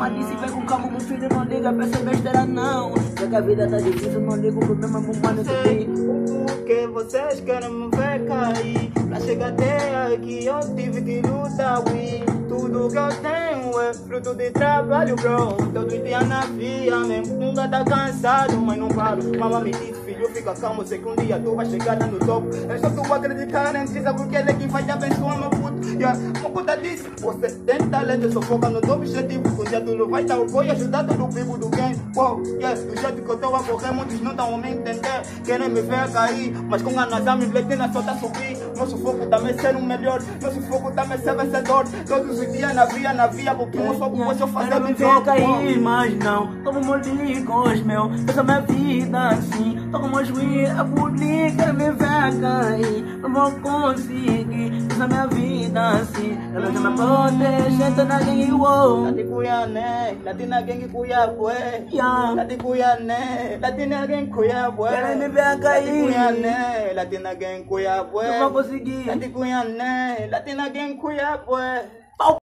Mama disse, vem com calma, meu filho, não liga pra essa besteira não. Já que a vida tá difícil, não ligo, o problema é meu mano, tu tem. Porque vocês querem me ver cair. Pra chegar até aqui eu tive que lutar, ui. Tudo que eu tenho é fruto de trabalho, bro. Todos os dias na via mesmo. Nunca tá cansado, mas não paro. Mama me disse, filho, fica calmo, sei que um dia tu vai chegar lá no topo. É só tu acreditar em ti, porque ele é quem vai te abençoar, meu puto. Yeah. Uma puta disse, você tem talento, só foca no teu objetivo. Um dia tu não vai dar o apoio e ajudar todo o vivo do game. Wow, yeah. Do jeito que eu tô a correr, muitos não estão a me entender. Querem me ver cair, mas com a NASA me platina só tá subir. Nosso foco também é ser o melhor, nosso foco também é ser vencedor. Todos os dias na via, porque um foco depois eu fazer me ver cair, mas não. Tô com molicos, meu. Essa minha vida assim. Tô com meus a publica, quero me ver cair. Não vou conseguir. Essa minha vida assim. Ela já me protege, tô na gangue, uou. Lati Kuyane, lati na gangue Kuyabué. Lati Kuyane, lati na gangue Kuyabué. Quero me ver cair. Lati Kuyane, lati na gangue Kuyabué. Não vou conseguir. Lati Kuyane, lati na gangue Kuyabué.